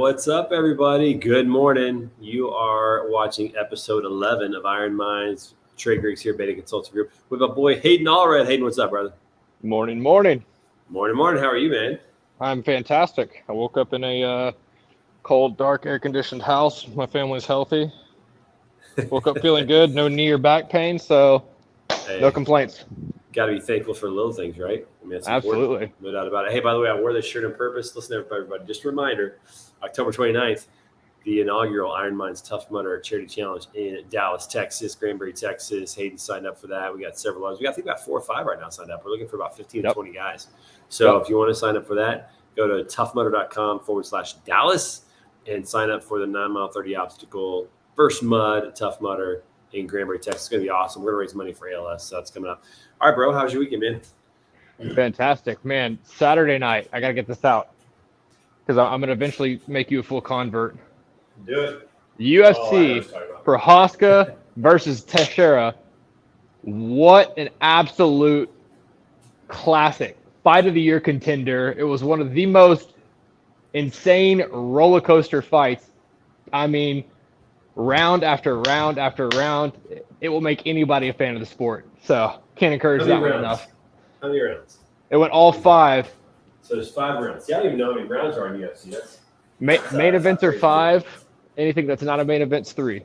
What's up, everybody? Good morning. You are watching episode 11 of Iron Minds. Trey Griggs here, Beta Consulting Group, with my boy Hayden Allred. Hayden, what's up, brother? Morning. Morning. How are you, man? I'm fantastic. I woke up in a cold, dark, air-conditioned house. My family's healthy. Woke up feeling good. No knee or back pain, so no complaints. Got to be thankful for the little things, right? I mean, it's Absolutely. Important. No doubt about it. Hey, by the way, I wore this shirt on purpose. Listen, everybody, just a reminder, October 29th, the inaugural Iron Minds Tough Mudder Charity Challenge in Dallas, Texas, Granbury, Texas. Hayden signed up for that. We got several others. We got, I think, about 4 or 5 right now signed up. We're looking for about 15 to 20 guys. So if you want to sign up for that, go to toughmudder.com/Dallas and sign up for the 9-mile 30 obstacle first mud, Tough Mudder in Granbury, Texas. It's going to be awesome. We're going to raise money for ALS, so that's coming up. All right, bro. How's your weekend, man? Fantastic, man. Saturday night, I got to get this out because I'm going to eventually make you a full convert. Do it. UFC Prohaska versus Teixeira. What an absolute classic. Fight of the year contender. It was one of the most insane roller coaster fights. I mean, round after round after round. It will make anybody a fan of the sport. So can't encourage that one enough. How many rounds? It went all 5. So there's 5 rounds. See, I don't even know how many rounds are in UFC. That's main events are 5. Anything that's not a main event's 3.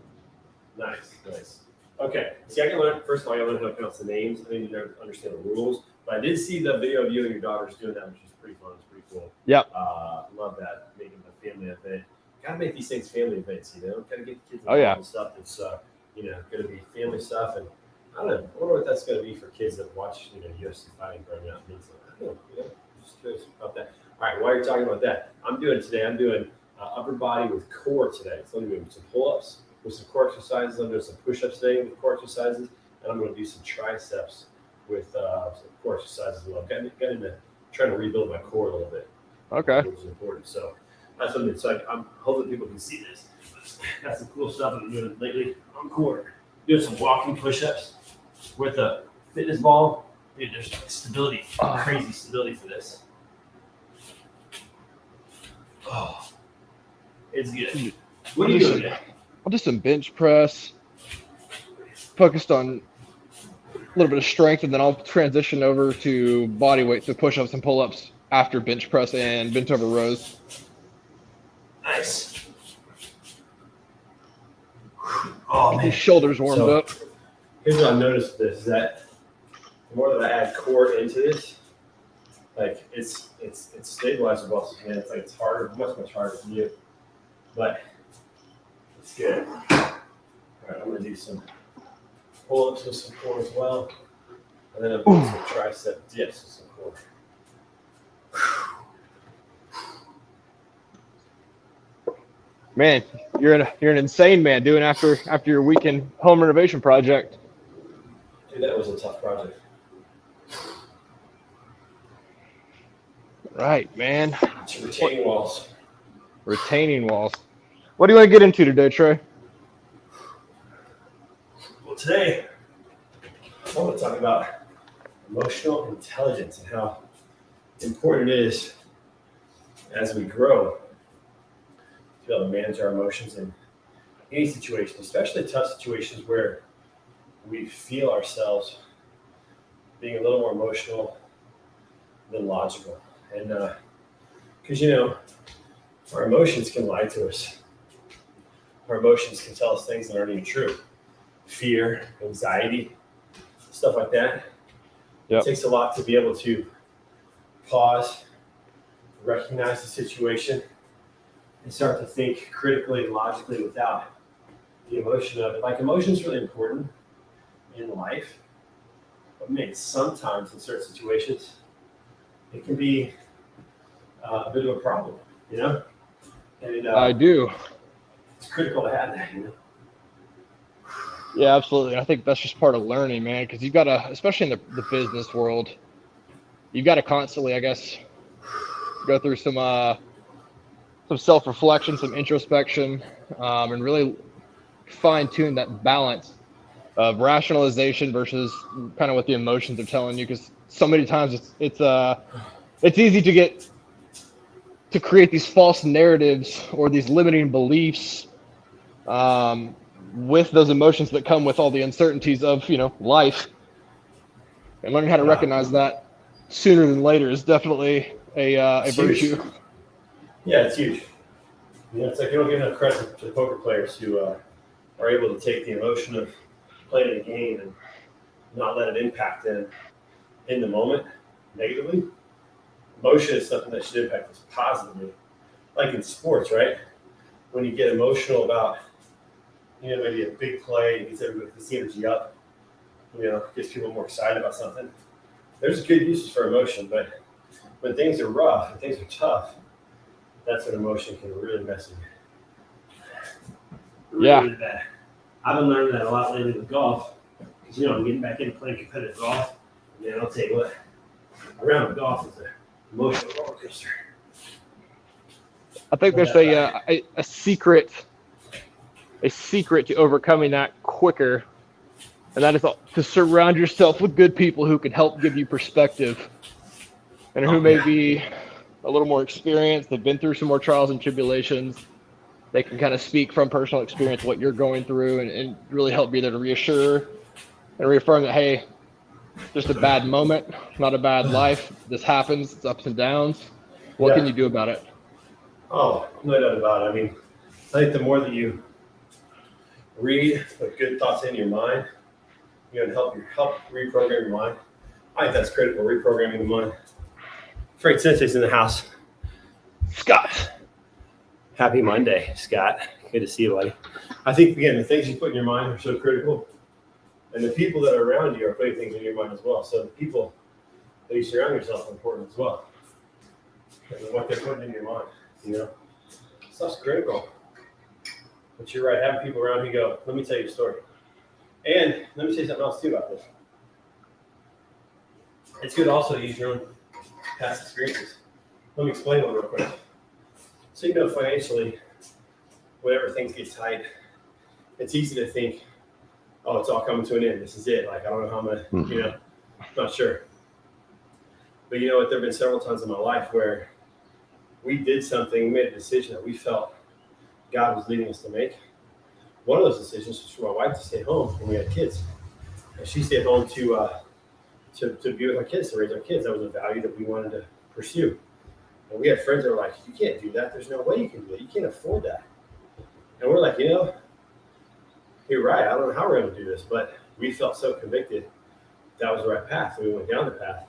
Nice. Okay. See, I can learn. First of all, I learned how to pronounce the names. I didn't even understand the rules. But I did see the video of you and your daughters doing that, which is pretty fun. It's pretty cool. Yep. Love that, making a family event. Got to make these things family events, you know? Got to get the kids involved and stuff that's, going to be family stuff. And I don't know. I wonder what that's going to be for kids that watch, UFC fighting growing up. I don't know. Just curious about that. All right, while you're talking about that, I'm doing upper body with core today. So I'm doing some pull-ups with some core exercises. I'm doing some push-ups today with core exercises. And I'm going to do some triceps with some core exercises as well. Got into trying to rebuild my core a little bit. Okay. Which is important. So that's something. So I'm hoping people can see this. Got some cool stuff I'm doing lately on core. Doing some walking push-ups with a fitness ball. Dude, there's stability, crazy stability for this. Oh, it's good. What are you doing today? I'll do some bench press, focused on a little bit of strength, and then I'll transition over to body weight, so push-ups and pull-ups after bench press and bent over rows. Nice. Oh, man. His shoulders warmed up. Here's what I've noticed with this, is that the more that I add core into this, like it's stabilized muscles, man. It's like it's harder, much harder for you. But it's good. All right, I'm gonna do some pull-ups with some core as well. And then I'm doing some tricep dips with some core. Man, you're an insane man doing after your weekend home renovation project. Dude, that was a tough project. Right, man. It's retaining walls. Retaining walls. What do you want to get into today, Trey? Well, today I want to talk about emotional intelligence and how important it is as we grow to be able to manage our emotions in any situation, especially tough situations where we feel ourselves being a little more emotional than logical. And because, our emotions can lie to us. Our emotions can tell us things that aren't even true. Fear, anxiety, stuff like that. Yep. It takes a lot to be able to pause, recognize the situation, and start to think critically and logically without the emotion of it. Like, emotion is really important in life, but man, sometimes in certain situations, it can be a bit of a problem, And I do. It's critical to have that, Yeah, absolutely. I think that's just part of learning, man, because you've got to, especially in the business world, you've got to constantly, I guess, go through some self-reflection, some introspection, and really fine-tune that balance of rationalization versus kind of what the emotions are telling you. Because so many times it's easy to get to create these false narratives or these limiting beliefs with those emotions that come with all the uncertainties of, life. And learning how to recognize that sooner than later is definitely a virtue. Huge. Yeah, it's huge. It's like you don't give enough credit to poker players who are able to take the emotion of playing a game and not let it impact them in the moment negatively. Emotion is something that should impact us positively. Like in sports, right? When you get emotional about, maybe a big play, it gets everybody, gets the energy up, gets people more excited about something. There's good uses for emotion, but when things are rough and things are tough, that's when emotion can really mess with you. Really bad. I've been learning that a lot lately with golf, because, I'm getting back into playing competitive golf. And I'll tell you what, a round of golf is an emotional roller coaster. I think there's a secret to overcoming that quicker, and that is to surround yourself with good people who can help give you perspective, and who may be a little more experienced. They've been through some more trials and tribulations. They can kind of speak from personal experience what you're going through, and really help be there to reassure and reaffirm that, hey, just a bad moment, not a bad life. This happens. It's ups and downs. What can you do about it? Oh, no doubt about it. I mean, I think the more that you read, put good thoughts in your mind, help reprogram your mind. I think that's critical, reprogramming the mind. Frank Sensei's in the house. Scott. Happy Monday, Scott. Good to see you, buddy. I think, again, the things you put in your mind are so critical. And the people that are around you are putting things in your mind as well. So the people that you surround yourself are important as well. And what they're putting in your mind, Stuff's critical. But you're right, having people around who go, let me tell you a story. And let me say something else too about this. It's good also to use your own past experiences. Let me explain one real quick. So, financially, whenever things get tight, it's easy to think, oh, it's all coming to an end. This is it. Like, I don't know how I'm going to, not sure. But you know what? There have been several times in my life where we did something, we made a decision that we felt God was leading us to make. One of those decisions was for my wife to stay home when we had kids. And she stayed home to be with our kids, to raise our kids. That was a value that we wanted to pursue. And we had friends that were like, you can't do that. There's no way you can do that. You can't afford that. And we're like, you're right. I don't know how we're going to do this. But we felt so convicted that was the right path. So we went down the path.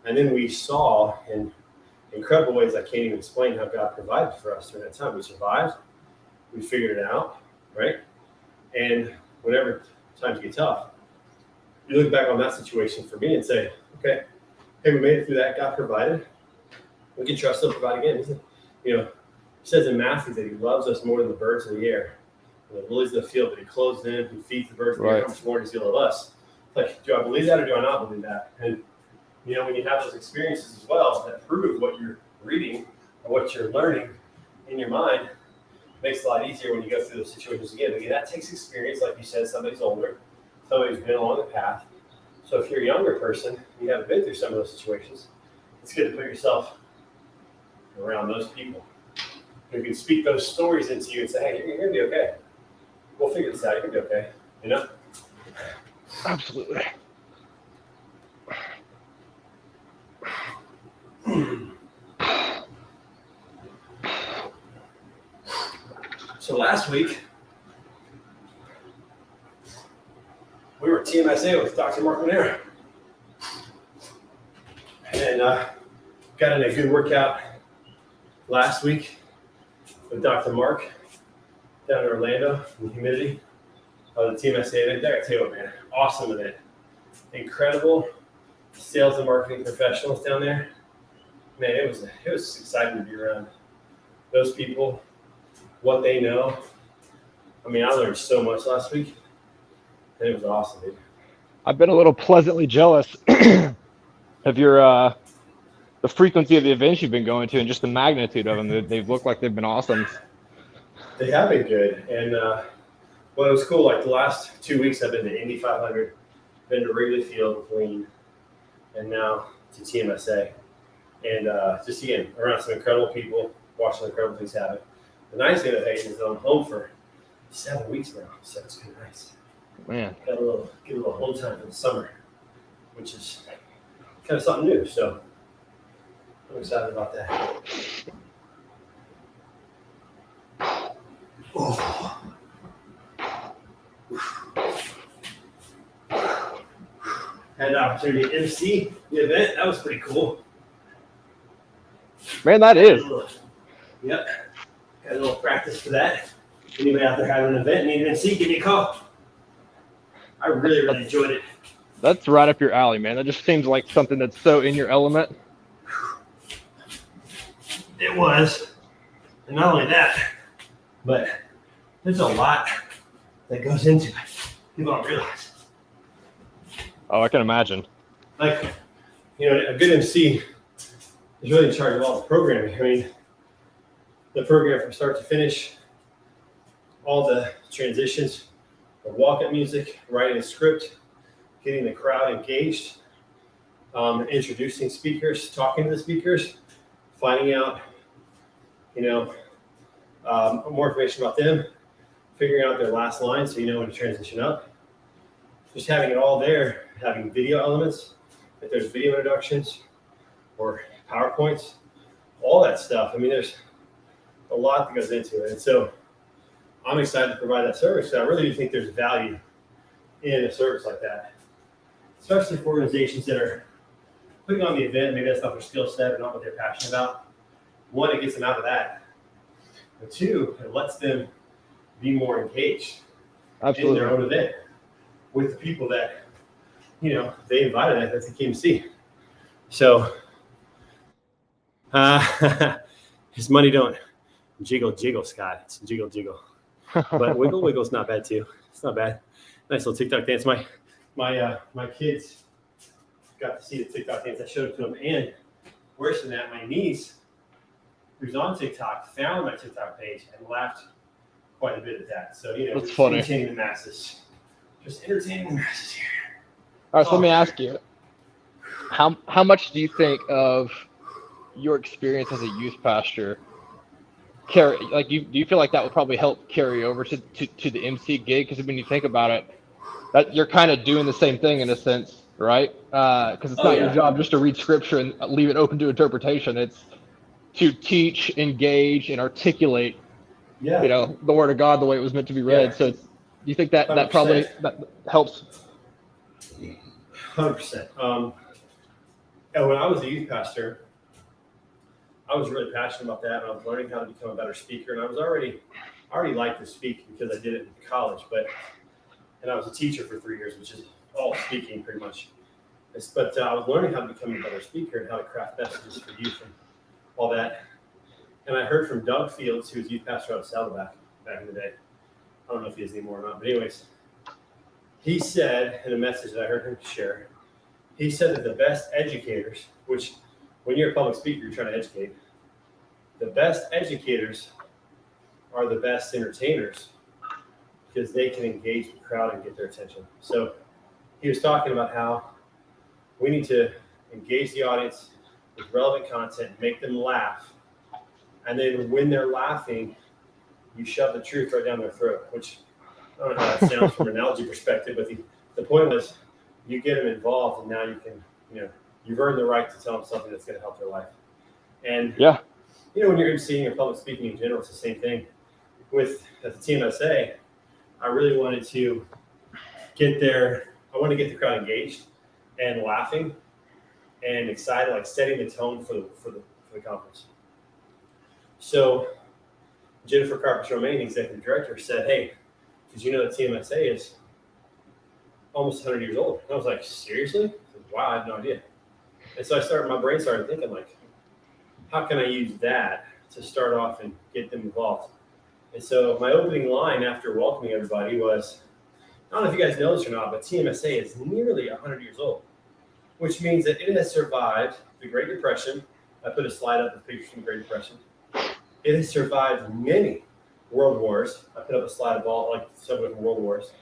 And then we saw in incredible ways I can't even explain how God provided for us during that time. We survived. We figured it out, right? And whenever times get tough, you look back on that situation for me and say, okay, hey, we made it through that. God provided. We can trust Him to provide again. He says in Matthew that He loves us more than the birds of the air, and the lilies of the field, that He clothes them, He feeds the birds of the air. How much more does He love us? Like, do I believe that or do I not believe that? And when you have those experiences as well that prove what you're reading or what you're learning in your mind, it makes it a lot easier when you go through those situations again. Again, that takes experience, like you said. Somebody's older, somebody's been along the path. So if you're a younger person, you haven't been through some of those situations, it's good to put yourself around those people who can speak those stories into you and say, hey, you're going to be okay. We'll figure this out. You're going to be okay. Absolutely. So last week, we were at TMSA with Dr. Mark Monera. And got in a good workout last week with Dr. Mark down in Orlando in the humidity of the TMSA event. I tell you what, man, awesome event. Incredible sales and marketing professionals down there. Man, it was exciting to be around those people, what they know. I mean, I learned so much last week, and it was awesome, dude. I've been a little pleasantly jealous of your the frequency of the events you've been going to and just the magnitude of them. They've looked like they've been awesome. They have been good, and it was cool. Like the last 2 weeks, I've been to Indy 500, been to Wrigley Field with Lean, and now to TMSA. And just again, around some incredible people, watching incredible things happen. The nice thing with Hayden is that I'm home for 7 weeks now, so it's been nice. Man, Get a little home time for the summer, which is kind of something new. So I'm excited about that. Oh. Had an opportunity to MC the event. That was pretty cool. man, that is. Yep. Got a little practice for that. Anybody out there having an event and need an MC, give me a call. I really enjoyed it. That's right up your alley, man. That just seems like something that's so in your element. It was. And not only that, but there's a lot that goes into it. People don't realize. Oh, I can imagine. Like, you know, a good MC is really in charge of all the programming. I mean, the program from start to finish, all the transitions, the walk-up music, writing a script, getting the crowd engaged, introducing speakers, talking to the speakers, finding out, you know, more information about them, figuring out their last line so you know when to transition up. Just having it all there, having video elements, if there's video introductions or PowerPoints, all that stuff. I mean, there's a lot that goes into it. And so I'm excited to provide that service. So I really do think there's value in a service like that, especially for organizations that are putting on the event. Maybe that's not their skill set or not what they're passionate about. One, it gets them out of that. And two, it lets them be more engaged in their own event with the people that, you know, they invited that they came to see. So his money don't jiggle, Scott. It's jiggle. But wiggle's not bad too. It's not bad. Nice little TikTok dance. My kids got to see the TikTok dance. I showed it to them. And worse than that, my niece, who's on TikTok, found my TikTok page and laughed quite a bit at that. So, you know, that's funny. Entertaining the masses. Just entertaining the masses here. All right, so let me ask you, how much do you think of your experience as a youth pastor do you feel like that would probably help carry over to the MC gig? Because when you think about it, that you're kind of doing the same thing in a sense, right? Because it's not your job just to read scripture and leave it open to interpretation. It's to teach, engage, and articulate, you know, the word of God the way it was meant to be read. So do you think that probably that helps? 100%. And when I was a youth pastor, I was really passionate about that, and I was learning how to become a better speaker. And I already liked to speak because I did it in college, and I was a teacher for 3 years, which is all speaking pretty much. But I was learning how to become a better speaker and how to craft messages for youth and all that. And I heard from Doug Fields, who was youth pastor out of Saddleback back in the day. I don't know if he is anymore or not, but anyways, he said in a message that I heard him share, he said that the best educators, which when you're a public speaker, you're trying to educate, the best educators are the best entertainers because they can engage the crowd and get their attention. So he was talking about how we need to engage the audience with relevant content, make them laugh. And then when they're laughing, you shove the truth right down their throat, which I don't know how that sounds from an analogy perspective, but the point was you get them involved and now you can, you know, you've earned the right to tell them something that's going to help their life. And, you know, when you're emceeing or public speaking in general, it's the same thing. At the TMSA, I really wanted to get the crowd engaged and laughing and excited, like setting the tone for the conference. So Jennifer Carpenter-Romaine, executive director, said, "Hey, did you know that TMSA is almost 100 years old?" And I was like, "Seriously?" I said, "Wow, I had no idea." And so my brain started thinking, like, how can I use that to start off and get them involved? And so my opening line after welcoming everybody was, I don't know if you guys know this or not, but TMSA is nearly 100 years old, which means that it has survived the Great Depression. I put a slide up with pictures from the Great Depression. It has survived many world wars. I put up a slide of all, like, some of the world wars.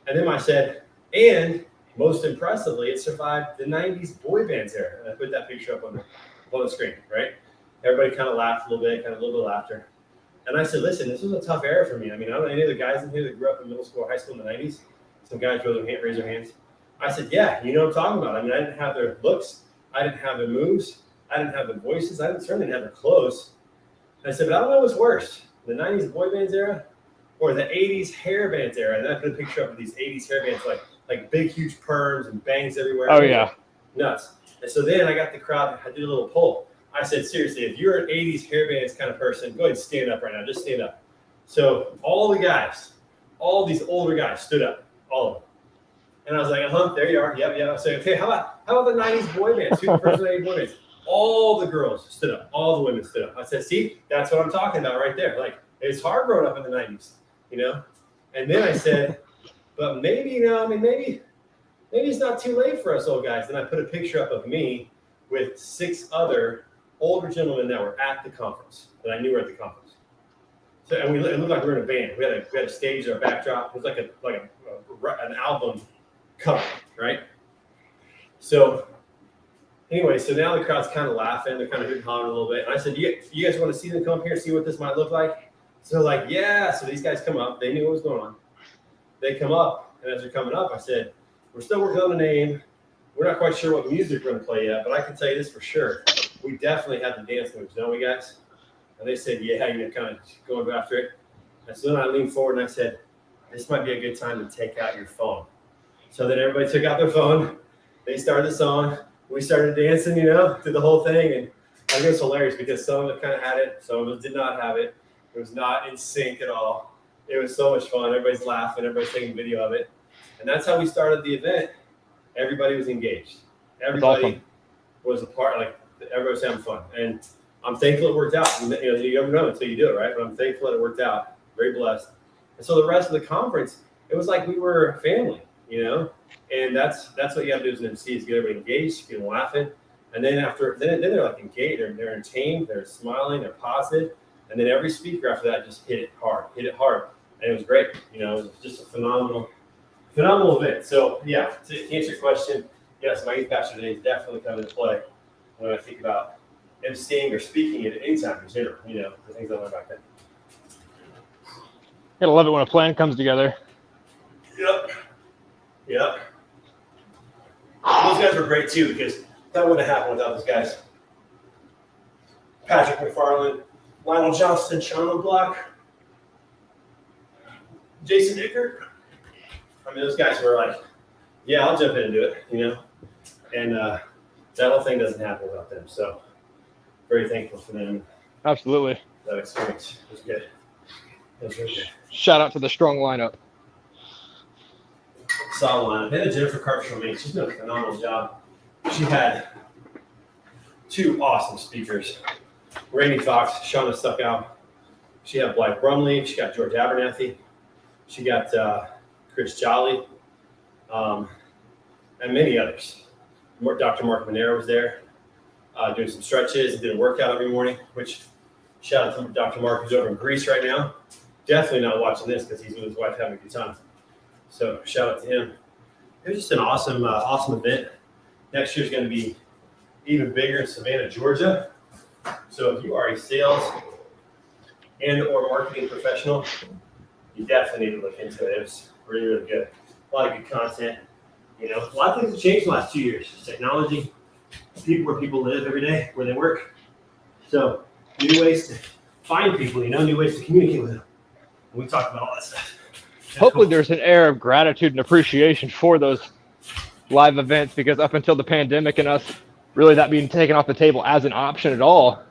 And then I said, and most impressively, it survived the 90s boy bands era. And I put that picture up on there. on the screen, right? Everybody kind of laughed a little bit, kind of a little bit of laughter. And I said, listen, this was a tough era for me. I mean, I don't know any of the guys in here that grew up in middle school or high school in the 90s. Some guys raise their hands. I said, yeah, you know what I'm talking about. I mean, I didn't have their looks. I didn't have their certainly didn't have their clothes. And I said, but I don't know what's worse, the 90s boy bands era or the 80s hair bands era. And I put a picture up of these 80s hair bands, like big, huge perms and bangs everywhere. Oh, yeah. Nuts. And so then I got the crowd. I did a little poll. I said, seriously, if you're an 80s hair bands kind of person, go ahead and stand up right now. Just stand up. So all the guys, all these older guys stood up, all of them. And I was like, there you are. Yep. I said, okay, how about the 90s boy bands? Who's the first 90s boy bands? All the girls stood up. All the women stood up. I said, see, that's what I'm talking about right there. Like, it's hard growing up in the 90s, you know? And then I said, but maybe, maybe it's not too late for us old guys. Then I put a picture up of me with 6 other older gentlemen that were at the conference, that I knew were at the conference. So, and it looked like we were in a band. We had a stage, our backdrop. It was like an album cover, right? So anyway, so now the crowd's kind of laughing. They're kind of hooting, hollering a little bit. And I said, you guys want to see them come up here and see what this might look like? So they're like, yeah. So these guys come up. They knew what was going on. They come up, and as they're coming up, I said, we're still working on the name. We're not quite sure what music we're going to play yet, but I can tell you this for sure. We definitely have the dance moves, don't we, guys? And they said, yeah, you're kind of going after it. And so then I leaned forward and I said, this might be a good time to take out your phone. So then everybody took out their phone. They started the song. We started dancing, through the whole thing. And I think it was hilarious because some of them kind of had it. Some of them did not have it. It was not in sync at all. It was so much fun. Everybody's laughing. Everybody's taking video of it. And that's how we started the event. Everybody was engaged. Everybody was a part, everybody was having fun. And I'm thankful it worked out. You never know until you do it, right? But I'm thankful that it worked out. Very blessed. And so the rest of the conference, it was like we were a family, And that's what you have to do as an MC is get everybody engaged, get them laughing. And then then they're like engaged, they're entertained, they're smiling, they're positive. And then every speaker after that just hit it hard. And it was great. It was just a phenomenal event. So yeah, to answer your question, yes, my youth pastor today is definitely coming into play when I think about emceeing or speaking at any time in general, the things I learned back then. Gotta love it when a plan comes together. Yep. Those guys were great too, because that wouldn't have happened without those guys. Patrick McFarland, Lionel Johnston, Sean Block, Jason Dickert. I mean, those guys were like, yeah, I'll jump in and do it, And that whole thing doesn't happen without them. So very thankful for them. Absolutely. That experience was good. It was really good. Shout out to the strong lineup. Solid lineup. And Jennifer Carpenter, she's doing a phenomenal job. She had 2 awesome speakers. Randy Fox, Shauna Stuckow. She had Blythe Brumley. She got George Abernathy. She got Chris Jolly, and many others. Dr. Mark Monero was there doing some stretches and did a workout every morning, which shout out to Dr. Mark, who's over in Greece right now. Definitely not watching this because he's with his wife having a good time. So shout out to him. It was just an awesome event. Next year's going to be even bigger in Savannah, Georgia. So if you are a sales and or marketing professional, you definitely need to look into it. It was really, really good. A lot of good content. A lot of things have changed in the last 2 years. Technology, where people live every day, where they work. So new ways to find people, new ways to communicate with them. And we talked about all that stuff. Hopefully there's an air of gratitude and appreciation for those live events, because up until the pandemic and us really that being taken off the table as an option at all,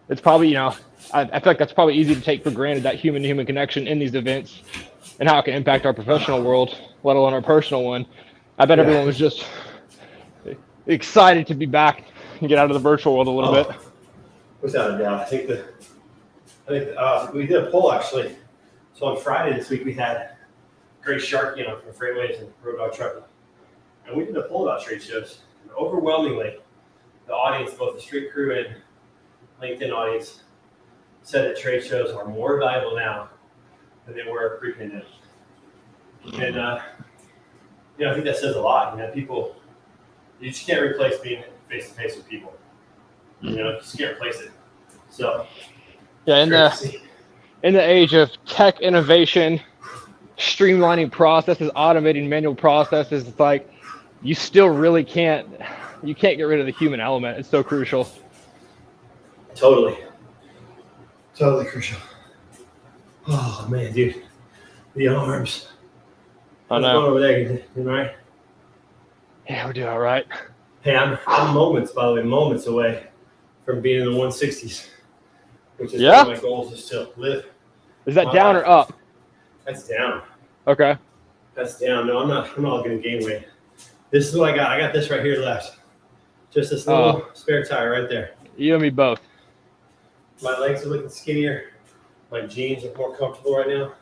it's probably, I feel like that's probably easy to take for granted, that human-to-human connection in these events and how it can impact our professional world, let alone our personal one. I bet everyone was just excited to be back and get out of the virtual world a little bit. Without a doubt. I think we did a poll actually. So on Friday this week we had Grace Sharkey from Freightways and Road Dog Trucking. And we did a poll about trade shows. And overwhelmingly, the audience, both the street crew and LinkedIn audience, said that trade shows are more valuable now than they were pre-pandemic. And I think that says a lot. People, you just can't replace being face to face with people. You know, you just can't replace it. So yeah, in the age of tech innovation, streamlining processes, automating manual processes, it's like you still really can't get rid of the human element. It's so crucial. Totally crucial. Oh man, dude, the arms. I know. What's going over there? You all right? Yeah, we're doing all right. Hey, I'm moments away from being in the 160s, which is one of my goals is to live. Is that down or up? That's down. Okay. That's down. No, I'm not going to gain weight. This is what I got. I got this right here left. Just this little spare tire right there. You and me both. My legs are looking skinnier. My jeans are more comfortable right now.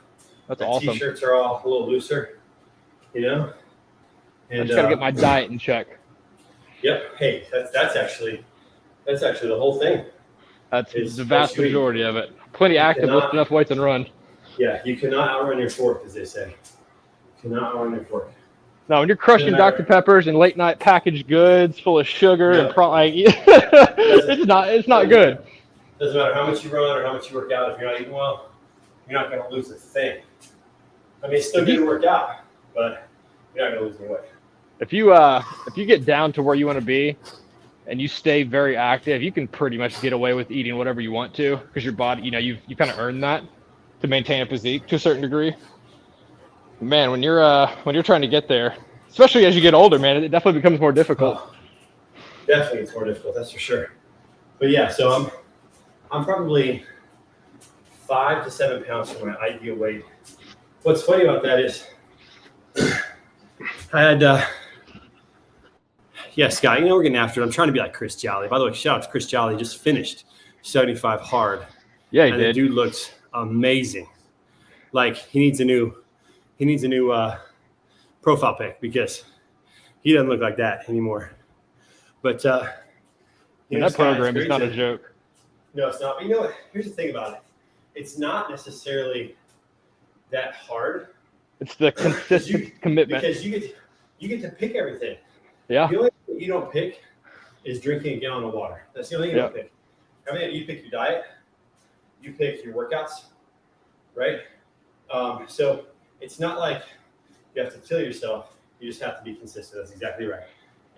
That's my awesome. T-shirts are all a little looser, you know. And I just gotta get my diet in check. Yep. Hey, that's actually the whole thing. That's the vast majority of it. Plenty active, lift enough weights and run. Yeah, you cannot outrun your fork, as they say. You cannot outrun your fork. No, when you're crushing Dr. Peppers and late night packaged goods full of sugar and it's not good. Doesn't matter how much you run or how much you work out. If you're not eating well, you're not going to lose a thing. I mean, it's still good to work out, but you're not going to lose any weight. If you get down to where you want to be, and you stay very active, you can pretty much get away with eating whatever you want to, because your body, you kind of earned that to maintain a physique to a certain degree. Man, when you're trying to get there, especially as you get older, man, it definitely becomes more difficult. Oh, definitely, it's more difficult. That's for sure. But yeah, so I'm probably 5 to 7 pounds from my ideal weight. What's funny about that is I had, Scott, we're getting after it. I'm trying to be like Chris Jolly. By the way, shout out to Chris Jolly. Just finished 75 hard. Yeah, he did. The dude looks amazing. Like he needs a new profile pic because he doesn't look like that anymore. But that program is not a joke. No, it's not. But you know what? Here's the thing about it. It's not necessarily that hard. It's the consistent commitment. Because you get to pick everything. Yeah. The only thing you don't pick is drinking a gallon of water. That's the only thing you don't pick. Everything you pick your diet, you pick your workouts, right? So it's not like you have to kill yourself. You just have to be consistent. That's exactly right.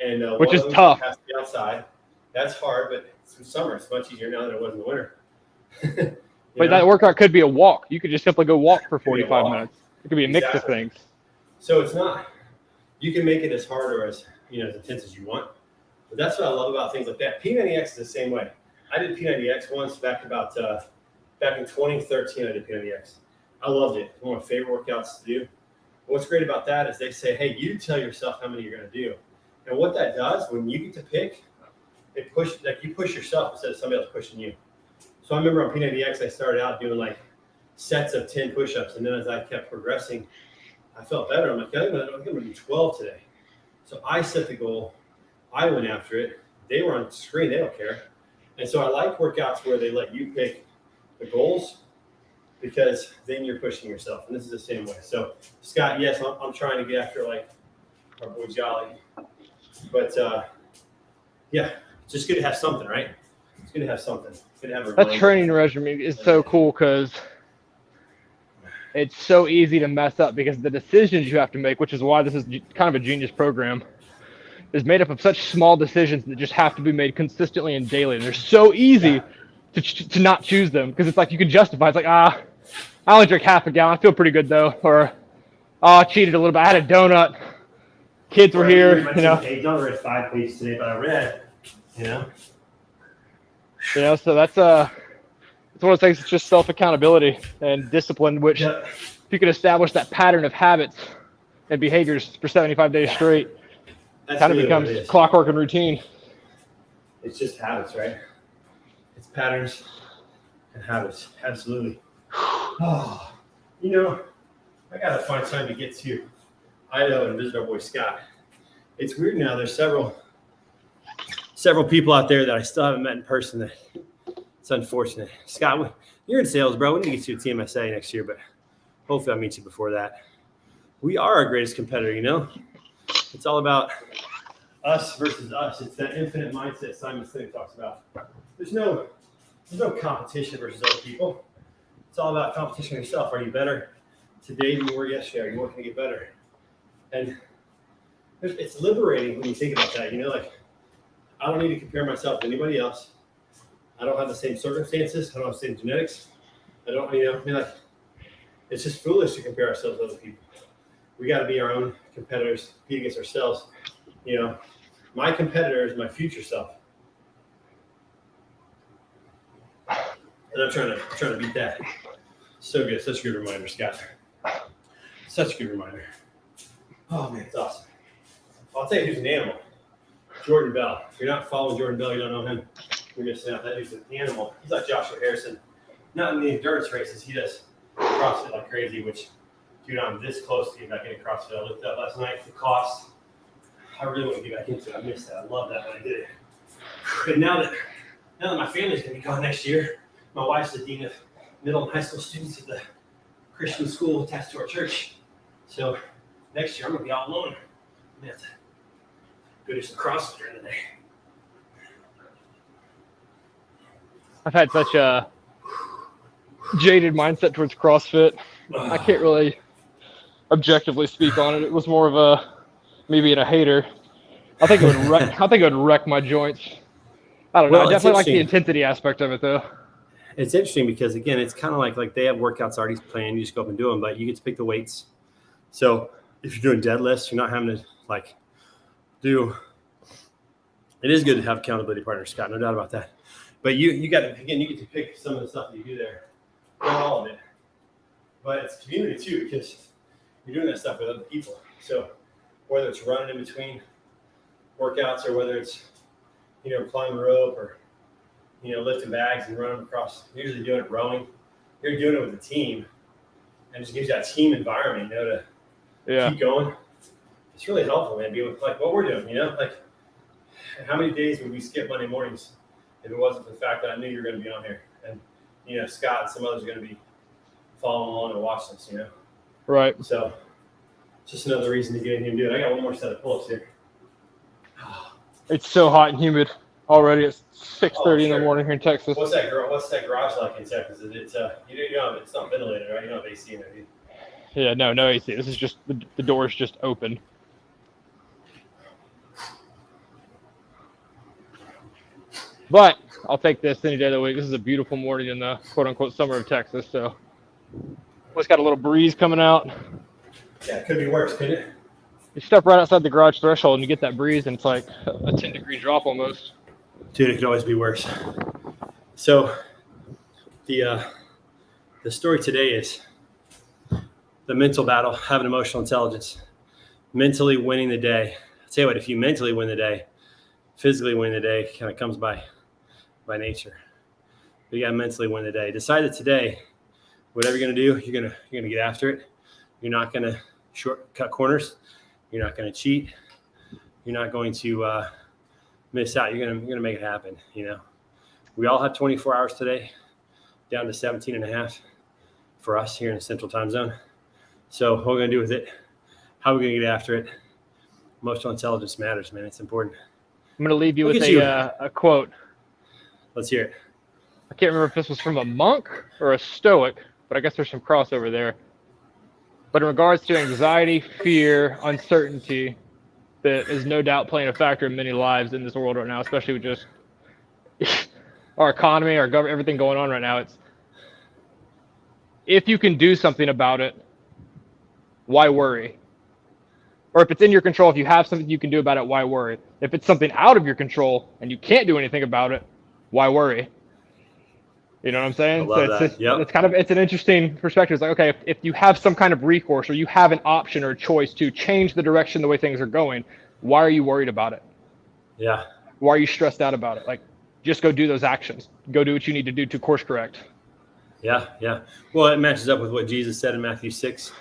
And which is tough. Has to be outside. That's hard, but it's summer. It's much easier now than it was in the winter. But that workout could be a walk. You could just simply go walk for 45 minutes. It could be a mix of things. So it's not. You can make it as hard or as as intense as you want. But that's what I love about things like that. P90X is the same way. I did P90X once back in 2013. I did P90X. I loved it. One of my favorite workouts to do. But what's great about that is they say, hey, you tell yourself how many you're going to do. And what that does, when you get to pick, you push yourself instead of somebody else pushing you. So I remember on P90X, I started out doing like sets of 10 push-ups. And then as I kept progressing, I felt better. I'm like, I'm going to do 12 today. So I set the goal. I went after it. They were on screen. They don't care. And so I like workouts where they let you pick the goals because then you're pushing yourself. And this is the same way. So, Scott, yes, I'm trying to get after like our boy Jolly. But, it's just good to have something, right? It's good to have something. It's good to have a that training regimen is so cool because it's so easy to mess up because the decisions you have to make, which is why this is kind of a genius program, is made up of such small decisions that just have to be made consistently and daily. And they're so easy to not choose them because it's like you can justify. It's like, I only drank half a gallon. I feel pretty good though. Or, I cheated a little bit. I had a donut. Kids were here. I don't read 5 pages today, but I read, so that's it's one of those things. It's just self-accountability and discipline, which if you can establish that pattern of habits and behaviors for 75 days straight, it kind of becomes clockwork and routine. It's just habits, right? It's patterns and habits. Absolutely. I got to find time to get to Idaho and visit our boy Scott. It's weird now. There's several people out there that I still haven't met in person. It's unfortunate. Scott, you're in sales, bro. We need to get you to TMSA next year, but hopefully I'll meet you before that. We are our greatest competitor, It's all about us versus us. It's that infinite mindset Simon Sinek talks about. There's no competition versus other people. It's all about competition with yourself. Are you better today than you were yesterday? Are you working to get better? And it's liberating when you think about that. Like, I don't need to compare myself to anybody else. I don't have the same circumstances. I don't have the same genetics. I don't, it's just foolish to compare ourselves to other people. We got to be our own competitors, compete against ourselves. My competitor is my future self. And I'm trying to beat that. So good. Such a good reminder, Scott. Such a good reminder. Oh, man, it's awesome. I'll tell you who's an animal. Jordan Bell. If you're not following Jordan Bell, you don't know him, you're missing out. That dude's an animal. He's like Joshua Harrison. Not in the endurance races. He does CrossFit like crazy, which, dude, I'm this close to getting back into CrossFit. I looked up last night the cost. I really want to get back into it. I missed that. I love that when I did it. But now that my family's going to be gone next year, my wife's the dean of middle and high school students at the Christian school attached to our church. So next year I'm going to be all alone. I'm going to have to go do some CrossFit during the day. I've had such a jaded mindset towards CrossFit. I can't really objectively speak on it. It was more of me being a hater. I think it would wreck my joints. I don't know. I definitely like the intensity aspect of it, though. It's interesting because, again, it's kind of like they have workouts already planned. You just go up and do them, but you get to pick the weights. So if you're doing deadlifts, you're not having to do. It is good to have accountability partners, Scott. No doubt about that. But you got to, again, you get to pick some of the stuff that you do there. Not all of it, but it's community too, because you're doing that stuff with other people. So whether it's running in between workouts or whether it's climbing rope or lifting bags and running across, usually doing it rowing, you're doing it with a team, and it just gives you that team environment, to keep going. It's really helpful, man. Being with what we're doing, how many days would we skip Monday mornings if it wasn't for the fact that I knew you were going to be on here, and Scott and some others are going to be following along and watching this, Right. So just another reason to get in here and do it. I got one more set of pull-ups here. It's so hot and humid already. It's 6:30 in the morning here in Texas. What's that garage like in Texas? Is it it's not ventilated, right? You don't have AC in there, do you? Yeah, no AC. This is just the door's just open. But I'll take this any day of the week. This is a beautiful morning in the quote-unquote summer of Texas. So it's got a little breeze coming out. Yeah, it could be worse, couldn't it? You step right outside the garage threshold and you get that breeze, and it's like a 10-degree drop almost. Dude, it could always be worse. So the story today is the mental battle, having emotional intelligence, mentally winning the day. I'll tell you what, if you mentally win the day, physically win the day kind of comes by nature. But you got to mentally win the day. Decide that today, whatever you're going to do, you're going to get after it. You're not going to shortcut corners. You're not going to cheat. You're not going to miss out. You're going to make it happen. We all have 24 hours today, down to 17 and a half for us here in the Central Time Zone. So what we're going to do with it, how we're going to get after it. Emotional intelligence matters, man. It's important. I'm going to leave you with a quote. Let's hear it. I can't remember if this was from a monk or a stoic, but I guess there's some crossover there. But in regards to anxiety, fear, uncertainty, that is no doubt playing a factor in many lives in this world right now, especially with just our economy, our government, everything going on right now. It's if you can do something about it, why worry? Or if it's in your control, if you have something you can do about it, why worry? If it's something out of your control and you can't do anything about it, why worry? You know what I'm saying? I love that. Yep. It's an interesting perspective. It's like, okay, if you have some kind of recourse or you have an option or a choice to change the direction the way things are going, why are you worried about it? Yeah. Why are you stressed out about it? Like, just go do those actions. Go do what you need to do to course correct. Yeah. Well, it matches up with what Jesus said in Matthew 6.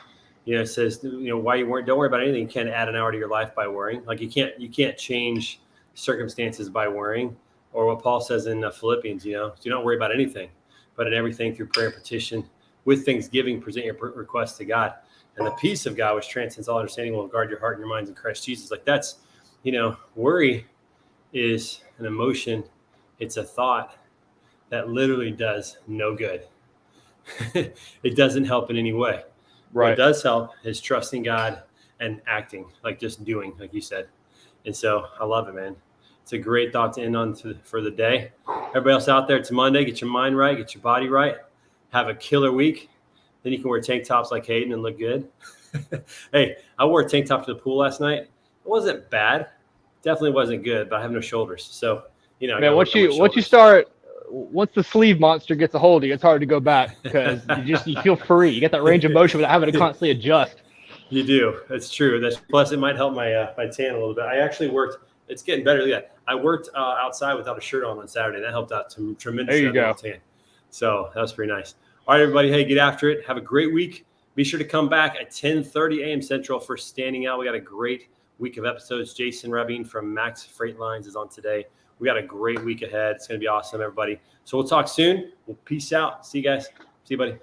It says, why you worry, don't worry about anything. You can't add an hour to your life by worrying. Like you can't change circumstances by worrying. Or what Paul says in Philippians, do not worry about anything, but in everything through prayer and petition, with thanksgiving, present your requests to God. And the peace of God, which transcends all understanding, will guard your heart and your minds in Christ Jesus. Like that's worry is an emotion. It's a thought that literally does no good. It doesn't help in any way. Right. What does help is trusting God and acting, like just doing, like you said. And so I love it, man. It's a great thought to end on for the day. Everybody else out there, it's Monday. Get your mind right. Get your body right. Have a killer week. Then you can wear tank tops like Hayden and look good. Hey, I wore a tank top to the pool last night. It wasn't bad. Definitely wasn't good, but I have no shoulders. So, man, once the sleeve monster gets a hold of you, it's hard to go back because you feel free. You get that range of motion without having to constantly adjust. You do. That's true. Plus it might help my tan a little bit. I actually worked. It's getting better. Yeah, I worked outside without a shirt on Saturday. That helped out tremendously. There you go. Tan. So that was pretty nice. All right, everybody. Hey, get after it. Have a great week. Be sure to come back at 10:30 a.m. Central for Standing Out. We got a great week of episodes. Jason Rabin from Max Freight Lines is on today. We got a great week ahead. It's going to be awesome, everybody. So we'll talk soon. We'll peace out. See you guys. See you, buddy.